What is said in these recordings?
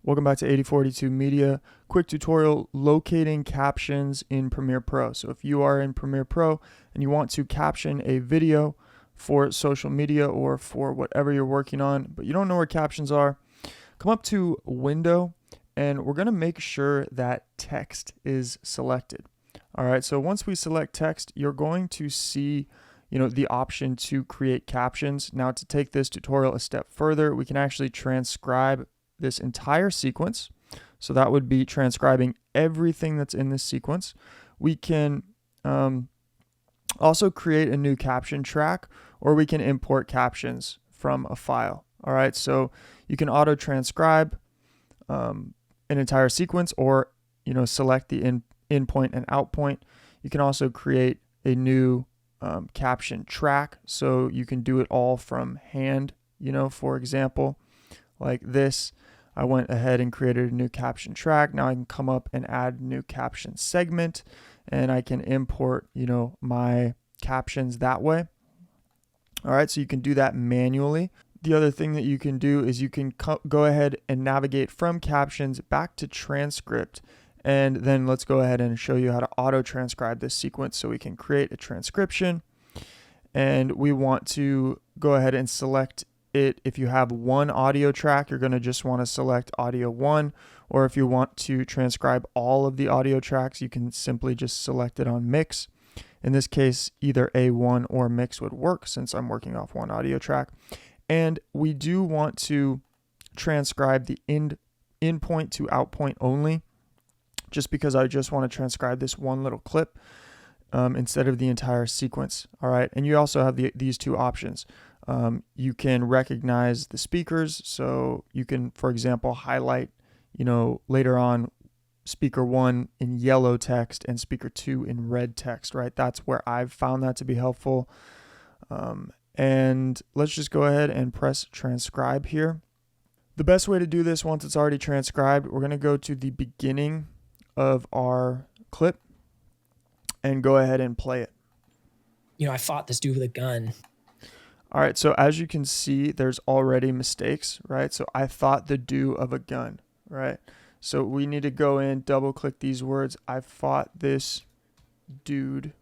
Welcome back to 8042 Media. Quick tutorial locating captions in Premiere Pro. So if you are in Premiere Pro and you want to caption a video for social media or for whatever you're working on, but you don't know where captions are, come up to Window and we're going to make sure that text is selected. All right, so once we select text, you're going to see the option to create captions. Now, to take this tutorial a step further, we can actually transcribe this entire sequence. So that would be transcribing everything that's in this sequence. We can also create a new caption track, or we can import captions from a file. All right, so you can auto transcribe an entire sequence, or select the in point and out point. You can also create a new caption track, so you can do it all from hand. For example, like this, I went ahead and created a new caption track. Now I can come up and add a new caption segment, and I can import my captions that way. All right, so you can do that manually. The other thing that you can do is you can go ahead and navigate from captions back to transcript. And then let's go ahead and show you how to auto transcribe this sequence. So we can create a transcription, and we want to go ahead and select it. If you have one audio track, you're going to just want to select audio 1, or if you want to transcribe all of the audio tracks, you can simply just select it on mix. In this case, either A1 or mix would work since I'm working off one audio track. And we do want to transcribe the in point to out point only, just because I just want to transcribe this one little clip instead of the entire sequence. All right, and you also have these two options. You can recognize the speakers, so you can, for example, highlight, later on speaker 1 in yellow text and speaker 2 in red text, right? That's where I've found that to be helpful. And let's just go ahead and press transcribe here. The best way to do this, once it's already transcribed, we're going to go to the beginning of our clip and go ahead and play it. I fought this dude with a gun. All right, so as you can see, there's already mistakes, right? So I thought the do of a gun, right? So we need to go in, double click these words. I fought this dude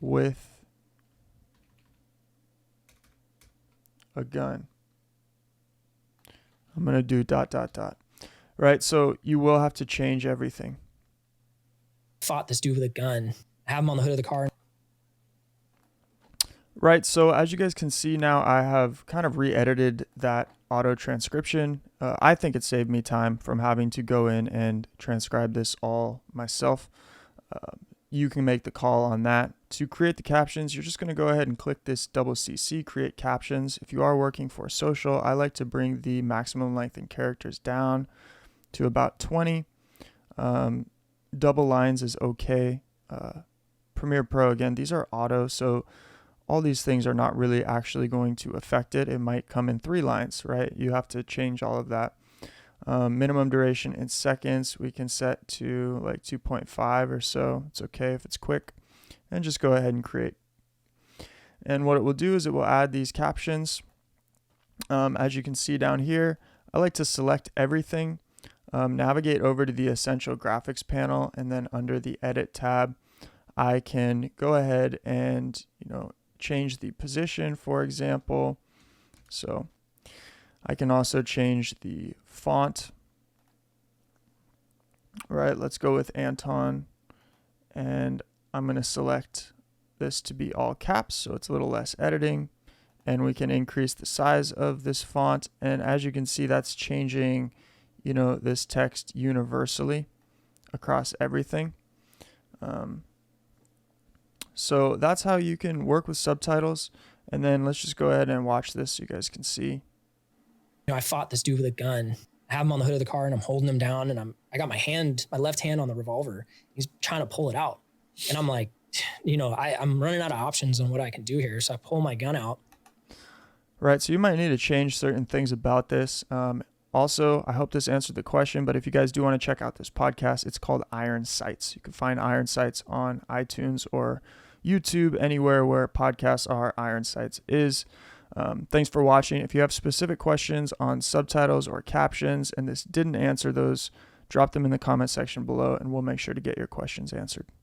with a gun. I'm going to do ... Right, so you will have to change everything. Fought this dude with a gun. Have him on the hood of the car. Right, so as you guys can see now, I have kind of re-edited that auto transcription. I think it saved me time from having to go in and transcribe this all myself. You can make the call on that. To create the captions, you're just going to go ahead and click this CC, create captions. If you are working for social, I like to bring the maximum length in characters down to about 20. Double lines is okay. Premiere Pro, again, these are auto, so all these things are not really actually going to affect it. It might come in 3 lines, right? You have to change all of that. Minimum duration in seconds, we can set to like 2.5 or so. It's okay if it's quick. And just go ahead and create. And what it will do is it will add these captions. As you can see down here, I like to select everything. Navigate over to the Essential Graphics panel, and then under the Edit tab, I can go ahead and change the position, for example. So I can also change the font. All right, let's go with Anton, and I'm going to select this to be all caps, so it's a little less editing, and we can increase the size of this font. And as you can see, that's changing this text universally across everything. So that's how you can work with subtitles. And then let's just go ahead and watch this so you guys can see. I fought this dude with a gun. I have him on the hood of the car, and I'm holding him down, and I got my left hand on the revolver. He's trying to pull it out, and I'm like, I'm running out of options on what I can do here. So I pull my gun out. Right. So you might need to change certain things about this. Also, I hope this answered the question, but if you guys do want to check out this podcast, it's called Iron Sights. You can find Iron Sights on iTunes or YouTube, anywhere where podcasts are, Iron Sights is. Thanks for watching. If you have specific questions on subtitles or captions and this didn't answer those, drop them in the comment section below and we'll make sure to get your questions answered.